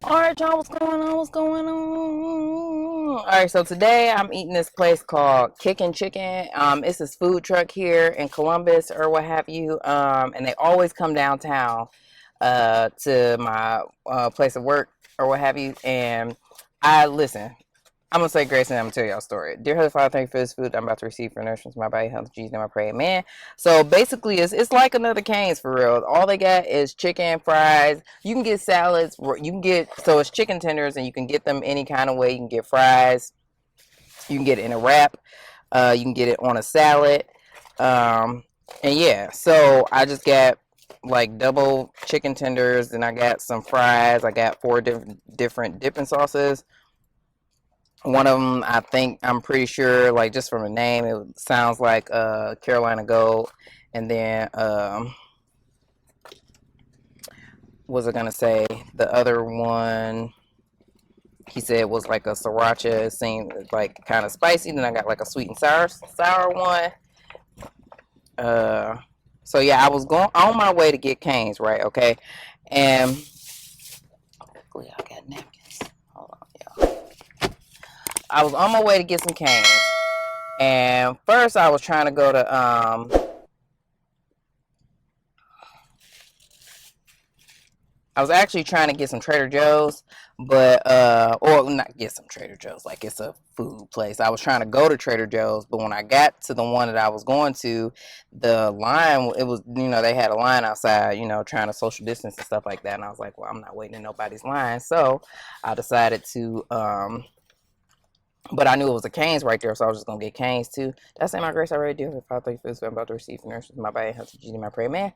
Alright, y'all, what's going on? What's going on? Alright, so today I'm eating this place called Kickin. It's this food truck here in Columbus or what have you. And they always come downtown to my place of work or what have you. And I listen. I'm gonna say grace and I'm gonna tell y'all a story. Dear Heavenly Father, thank you for this food I'm about to receive for nourishment to my body, health, Jesus, and I pray, amen. So basically, it's like another Cane's for real. All they got is chicken, fries. You can get salads. You can get it's chicken tenders, and you can get them any kind of way. You can get fries. You can get it in a wrap. You can get it on a salad. Um, and yeah, so I just got like double chicken tenders, and I got some fries. I got four different dipping sauces. One of them, I'm pretty sure, like just from the name, it sounds like Carolina Gold. And then, was I gonna say the other one? He said was like a sriracha. It seemed like kind of spicy. Then I got like a sweet and sour one. Uh, so yeah, I was going on my way to get Cane's, right? Okay, and luckily I got napkins. Hold on, y'all. I was on my way to get some Cane's. And first I was trying to go to I was actually trying to get some Trader Joe's, but or not get some Trader Joe's, like it's a food place. I was trying to go to Trader Joe's, but when I got to the one that I was going to, the line, it was, they had a line outside, trying to social distance and stuff like that. And I was like, well, I'm not waiting in nobody's line. So I decided to but I knew it was a Cane's right there, so I was just gonna get Cane's too. That's my grace I already do. If I think this, I'm about to receive nourishment my body, health, Jesus, my prayer, man.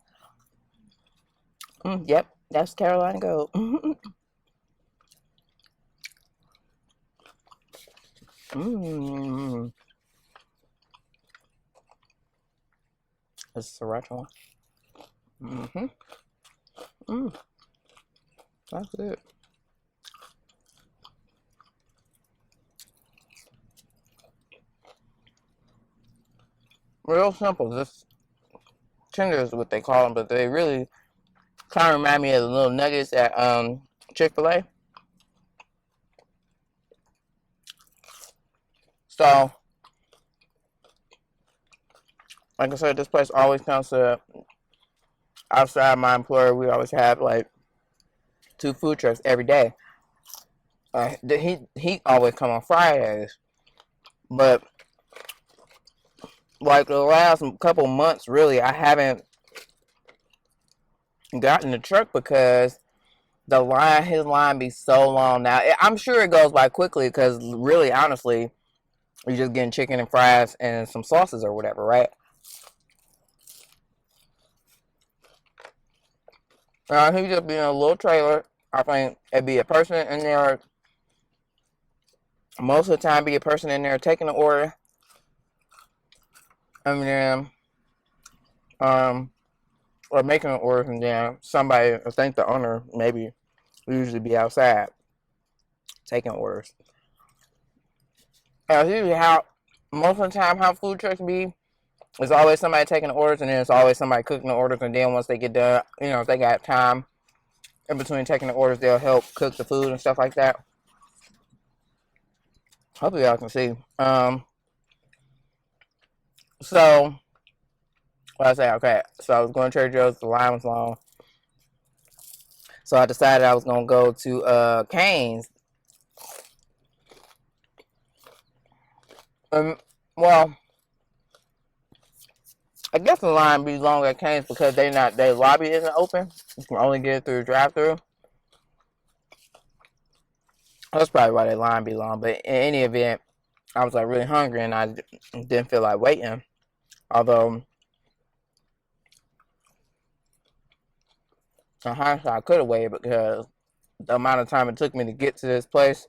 Yep, that's Carolina Gold. Mmm. This is sriracha one. Mm-hmm. Mm, that's it. Real simple. This tender is what they call them, but they really kind of remind me of the little nuggets at Chick-fil-A. So, like I said, this place always comes to outside my employer. We always have like two food trucks every day. He always come on Fridays, but like the last couple months, really, I haven't gotten the truck because his line be so long now. I'm sure it goes by quickly because really, honestly, you're just getting chicken and fries and some sauces or whatever, right? He just be in a little trailer. I think it'd be a person in there. Most of the time, be a person in there taking the order, and then or making an order, and then somebody, I think the owner maybe usually be outside taking orders. Usually how most of the time how food trucks be, there's always somebody taking the orders, and then there's always somebody cooking the orders, and then once they get done, if they got time in between taking the orders, they'll help cook the food and stuff like that. Hopefully y'all can see. So what I say, okay, so I was going to Trader Joe's, the line was long. So I decided I was gonna go to Cane's. Well, I guess the line be long at Cane's because their lobby isn't open. You can only get it through the drive-through. That's probably why their line be long. But in any event, I was like really hungry and I didn't feel like waiting. Although, in hindsight, I could have waited because the amount of time it took me to get to this place,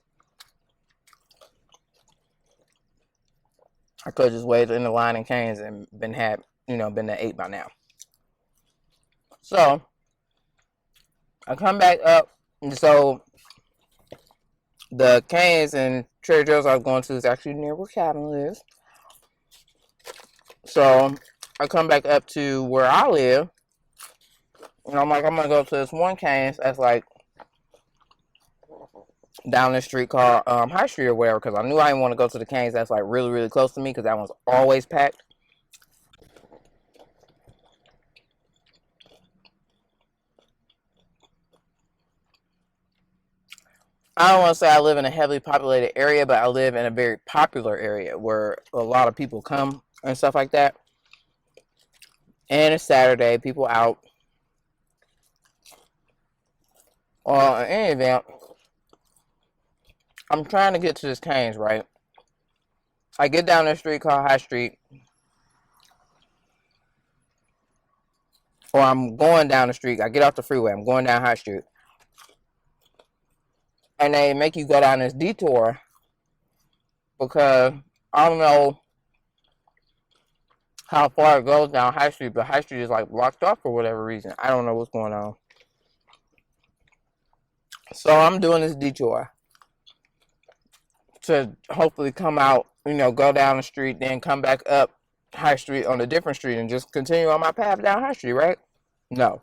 I could have just waited in the line in Cane's and been at 8 by now. So I come back up, and so the Cane's and Trader Joe's I was going to is actually near where Cabin lives. So I come back up to where I live, and I'm like, I'm gonna go to this one Cane's that's like down this street called High Street or whatever, because I knew I didn't want to go to the Canes that's like really, really close to me, because that one's always packed. I don't want to say I live in a heavily populated area, but I live in a very popular area where a lot of people come and stuff like that. And it's Saturday, people out. In any event, I'm trying to get to this Canes, right? I get down this street called High Street, or I'm going down the street. I get off the freeway. I'm going down High Street. And they make you go down this detour because I don't know how far it goes down High Street, but High Street is like blocked off for whatever reason. I don't know what's going on. So I'm doing this detour to hopefully come out, you know, go down the street, then come back up High Street on a different street and just continue on my path down High Street, right? No.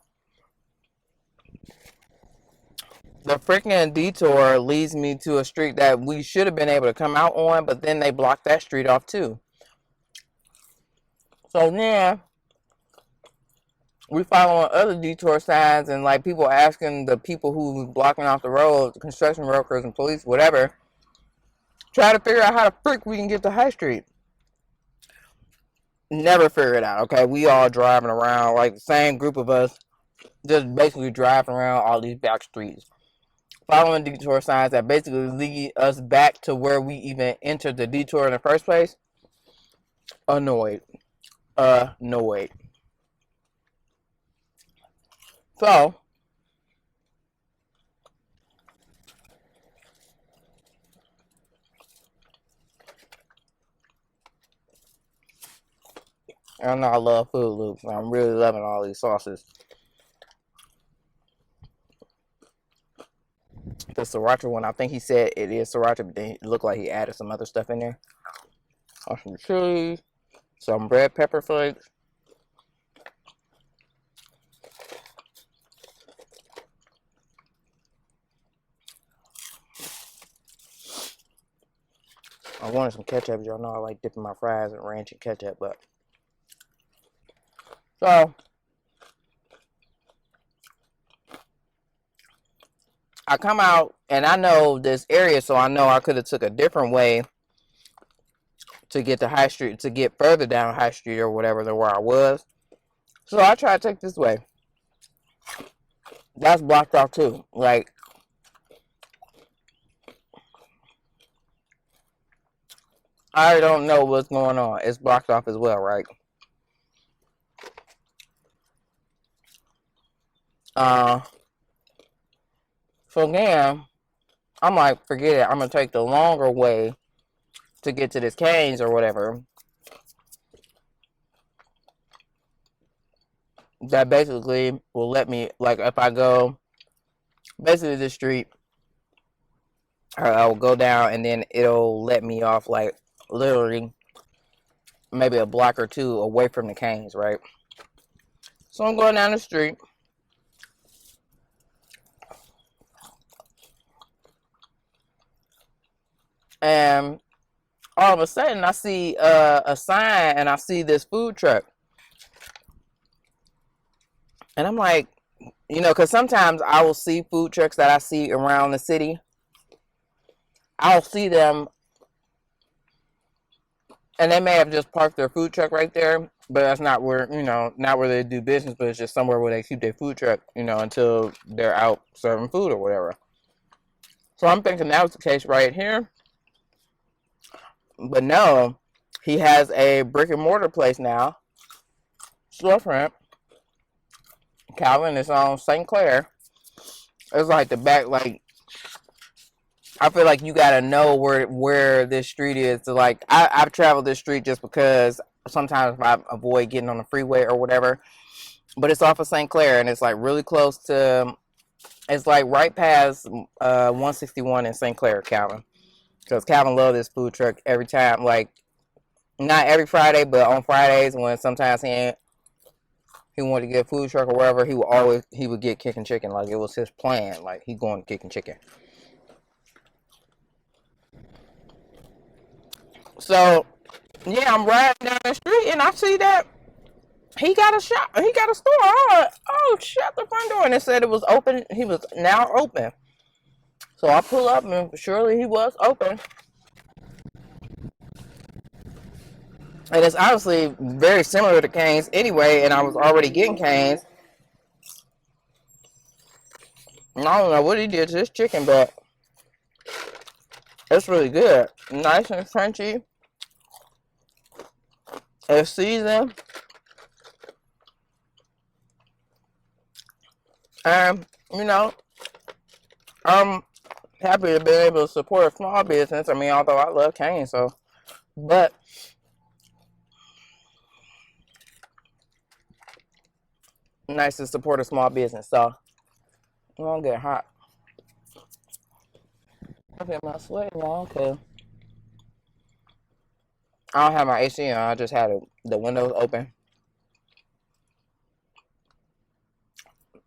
The freaking detour leads me to a street that we should have been able to come out on, but then they blocked that street off too. So then we following other detour signs and like people asking the people who blocking off the road, the construction workers and police, whatever, try to figure out how the frick we can get to High Street. Never figure it out, okay? We all driving around, like the same group of us, just basically driving around all these back streets, following detour signs that basically lead us back to where we even entered the detour in the first place. Annoyed. So, I know I love Food Loops. I'm really loving all these sauces. The sriracha one, I think he said it is sriracha, but then it looked like he added some other stuff in there. Some chili, some red pepper flakes. I wanted some ketchup. Y'all know I like dipping my fries in ranch and ketchup, but so I come out and I know this area, so I know I could have took a different way to get to High Street, to get further down High Street or whatever than where I was. So I try to take this way. That's blocked off too. Like, I don't know what's going on. It's blocked off as well, right? So again, I'm like, forget it. I'm gonna take the longer way to get to this Canes or whatever. That basically will let me, like, if I go basically this street, I'll go down and then it'll let me off like literally maybe a block or two away from the Canes, right? So I'm going down the street. And all of a sudden I see a sign and I see this food truck. And I'm like, you know, because sometimes I will see food trucks that I see around the city. I'll see them and they may have just parked their food truck right there, but that's not where, you know, not where they do business, but it's just somewhere where they keep their food truck, you know, until they're out serving food or whatever. So I'm thinking that was the case right here. But no, he has a brick and mortar place now. Storefront. Calvin is on St. Clair. It's like the back, like, I feel like you gotta know where this street is. So like, I've traveled this street just because sometimes I avoid getting on the freeway or whatever. But it's off of St. Clair and it's like really close to, it's like right past 161 in St. Clair, Calvin. Because Calvin loves this food truck every time. Like, not every Friday, but on Fridays when sometimes he wanted to get a food truck or wherever, he would get Kickin Chicken. Like, it was his plan. Like, he going to Kickin Chicken. So yeah, I'm riding down the street and I see that he got a shop. He got a store. I'm like, oh, shut the front door. And it said it was open. He was now open. So I pull up and surely he was open. And it's honestly very similar to Cane's anyway. And I was already getting Cane's. And I don't know what he did to this chicken, but it's really good. Nice and crunchy. It's seasoned. And, you know, I'm happy to be able to support a small business. I mean, although I love Cane, so. But nice to support a small business. So, I'm going to get hot. I feel my sweat now because I don't have my AC on. I just had the windows open.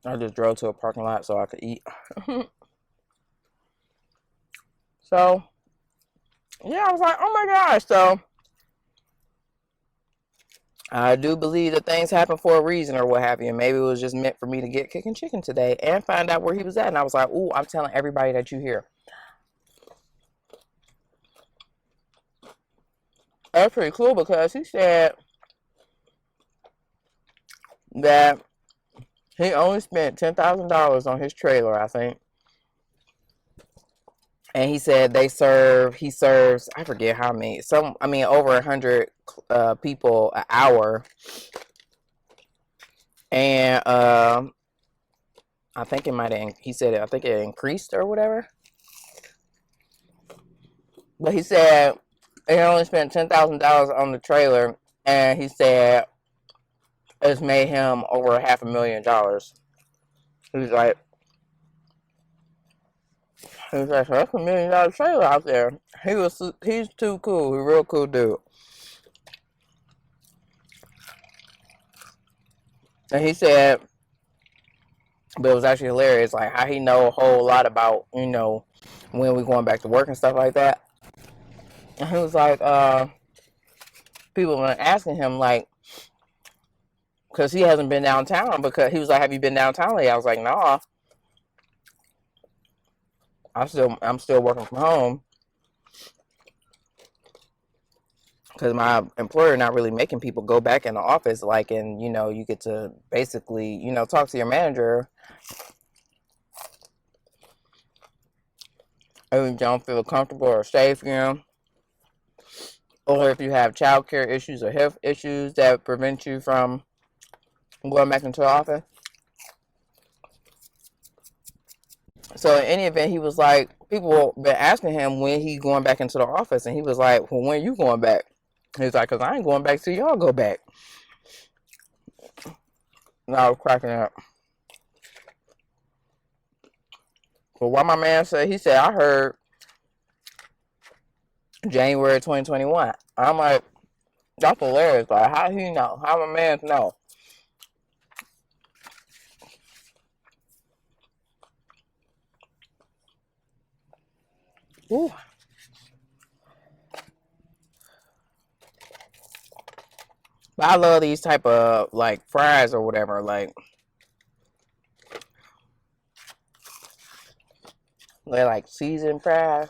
I just drove to a parking lot so I could eat. So, yeah, I was like, oh my gosh. So, I do believe that things happen for a reason or what have you. And maybe it was just meant for me to get Kickin' Chicken today and find out where he was at. And I was like, ooh, I'm telling everybody that you hear. That's pretty cool because he said that he only spent $10,000 on his trailer, I think. And he said he serves, I forget how many, over 100 people an hour. And I think it might have, he said, I think it increased or whatever. But he said he only spent $10,000 on the trailer, and he said it's made him over $500,000. He's like, so that's $1 million trailer out there. He's too cool. He's a real cool dude. And he said, but it was actually hilarious, like how he know a whole lot about, when we going back to work and stuff like that. And he was like, people were asking him, like, because he hasn't been downtown, because he was like, have you been downtown lately? I was like, nah. I'm still working from home. Because my employer not really making people go back in the office, like, and, you get to basically, talk to your manager. If you don't feel comfortable or safe, or if you have child care issues or health issues that prevent you from going back into the office. So in any event, he was like, people been asking him when he going back into the office, and he was like, well, when you going back? He's like, because I ain't going back till y'all go back. And I was cracking up. But what my man said, he said, I heard January 2021. I'm like, that's hilarious. Like, how he know? How my man know? Ooh. But I love these type of, like, fries or whatever. Like, they're like seasoned fries.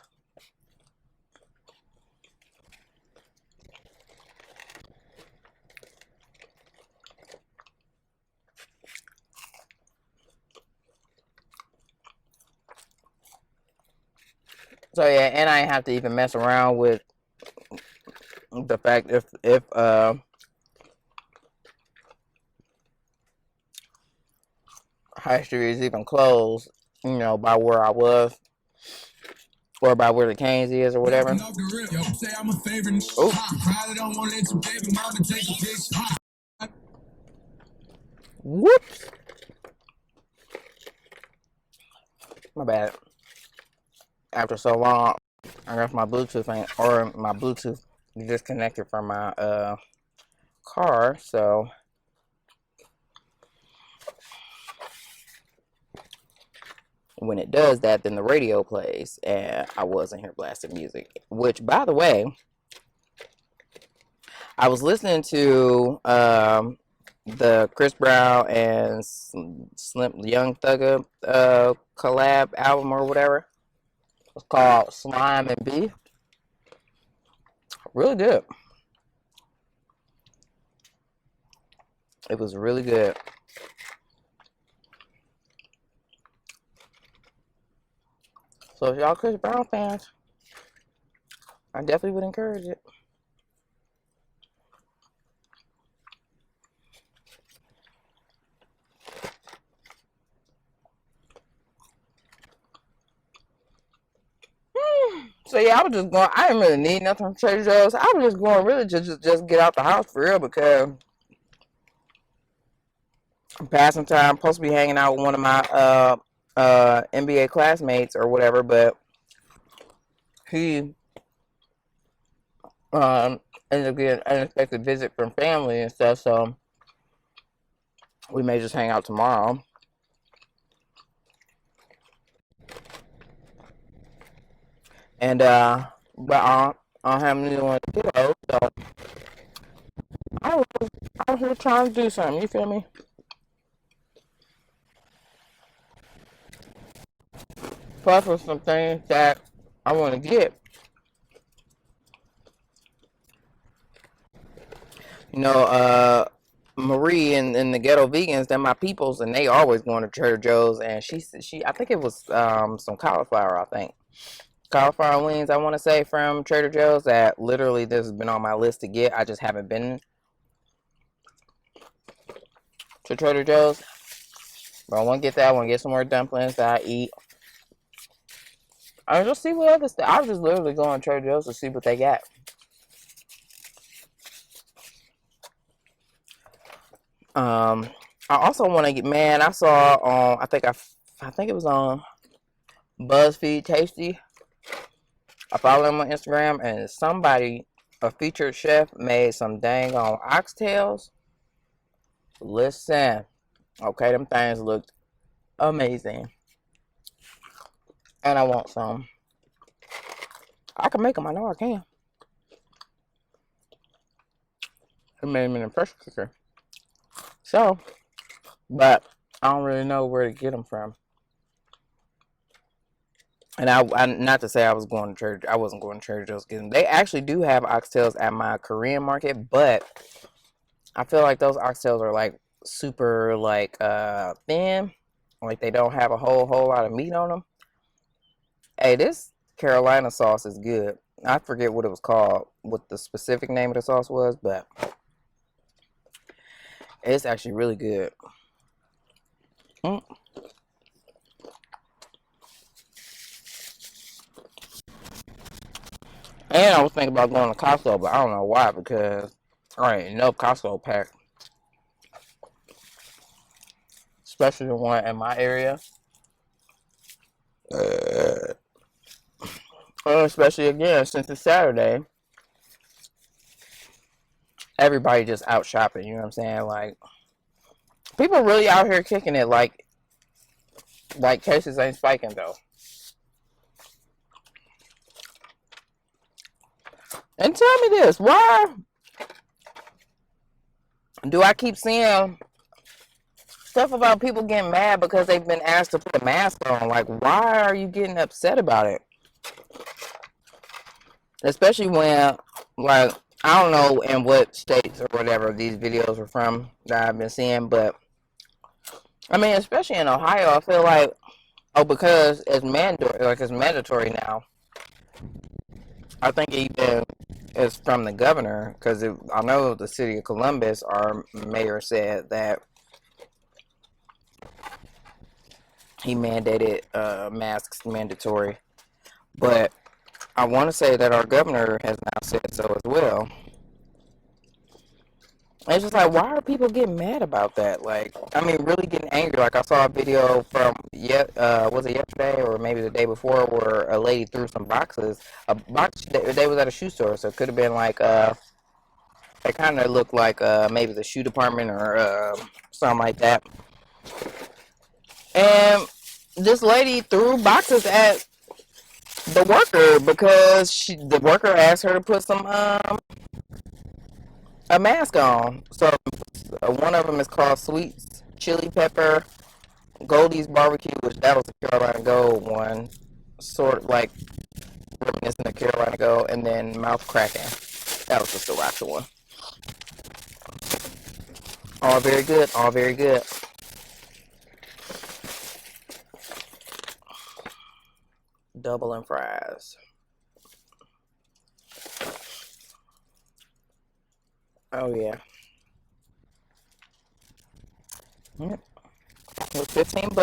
So yeah, and I have to even mess around with the fact if High Street is even closed, by where I was, or by where the Canes is or whatever. Whoops. My bad. After so long, I guess my Bluetooth disconnected from my car, so when it does that, then the radio plays, and I wasn't here blasting music. Which, by the way, I was listening to the Chris Brown and Slim Young Thugger collab album or whatever. It's called Slime and Beef. Really good. It was really good. So if y'all Chris Brown fans, I definitely would encourage it. So yeah, I was just going. I didn't really need nothing from Trader Joe's. I was just going really just get out the house for real because I'm passing time. I'm supposed to be hanging out with one of my NBA classmates or whatever, but he ended up getting an unexpected visit from family and stuff. So we may just hang out tomorrow. And but I don't have anyone to do, so I was here trying to do something. You feel me? Plus, with some things that I want to get. You know, Marie and the Ghetto Vegans, they're my peoples, and they always going to Trader Joe's. And she, I think it was some cauliflower. I think cauliflower wings. I want to say from Trader Joe's that literally this has been on my list to get. I just haven't been to Trader Joe's. But I want to get that. I want to get some more dumplings that I eat. I just see what other stuff. I was just literally going to Trader Joe's to see what they got. I also want to get. Man, I saw on. I think it was on BuzzFeed Tasty. I follow them on Instagram, and somebody, a featured chef, made some dang on oxtails. Listen, okay, them things looked amazing, and I want some. I can make them. I know I can. I made them in a pressure cooker. So, but I don't really know where to get them from. And I not to say I was going to church. I wasn't going to Trader Joe's getting them. They actually do have oxtails at my Korean market, but I feel like those oxtails are like super like thin, like they don't have a whole lot of meat on them. Hey, this Carolina sauce is good. I forget what it was called, what the specific name of the sauce was, but it's actually really good. Mm. And I was thinking about going to Costco, but I don't know why, because I ain't no Costco pack, especially the one in my area. Especially again, since it's Saturday, everybody just out shopping. You know what I'm saying? Like, people really out here kicking it. Like cases ain't spiking though. And tell me this, why do I keep seeing stuff about people getting mad because they've been asked to put a mask on? Like, why are you getting upset about it? Especially when, like, I don't know in what states or whatever these videos are from that I've been seeing, but I mean, especially in Ohio, I feel like, because it's mandatory now. I think even it's from the governor, because I know the city of Columbus, our mayor said that he mandated masks mandatory, but I want to say that our governor has now said so as well. It's just like, why are people getting mad about that? Like, I mean, really getting angry. Like, I saw a video from, was it yesterday or maybe the day before, where a lady threw some boxes. They was at a shoe store, so it could have been like, it kind of looked like maybe the shoe department or something like that. And this lady threw boxes at the worker because the worker asked her to put some a mask on. So one of them is called sweet chili pepper Goldie's barbecue, which that was a Carolina Gold one, sort of like reminiscent of Carolina Gold, and then mouth cracking. That was just the Sriracha one. All very good. All very good. Double and fries. Oh yeah. Yep. It was $15.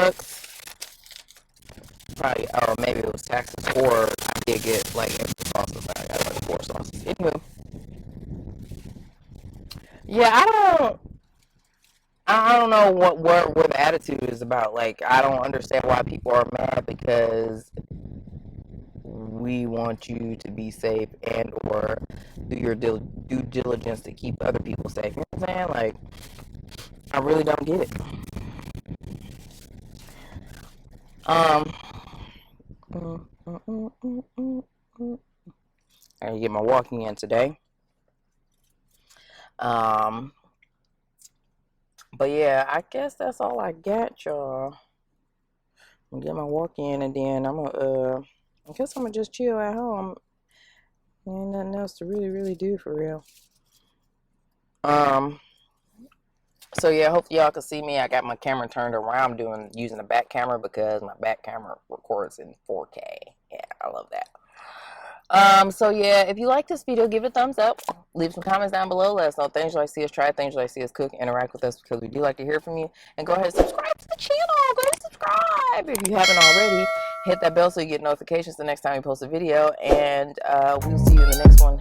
Probably, or maybe it was taxes, or I did get like extra sauces. I got like 4 sauces. Anyway, yeah, I don't know what the attitude is about. Like, I don't understand why people are mad because we want you to be safe and or do your due diligence to keep other people safe. You know what I'm saying? Like, I really don't get it. I get my walking in today. But yeah, I guess that's all I got, y'all. I'm gonna get my walk in, and then I guess I'm gonna just chill at home. Ain't nothing else to really do for real. So yeah, hopefully y'all can see me. I got my camera turned around. I'm using the back camera because my back camera records in 4K. Yeah, I love that. So yeah, if you like this video, give it a thumbs up. Leave some comments down below. Let us know things you like to see us try, things you like to see us cook, interact with us because we do like to hear from you. And go ahead and subscribe to the channel. Go ahead and subscribe if you haven't already. Hit that bell so you get notifications the next time we post a video. And we'll see you in the next one.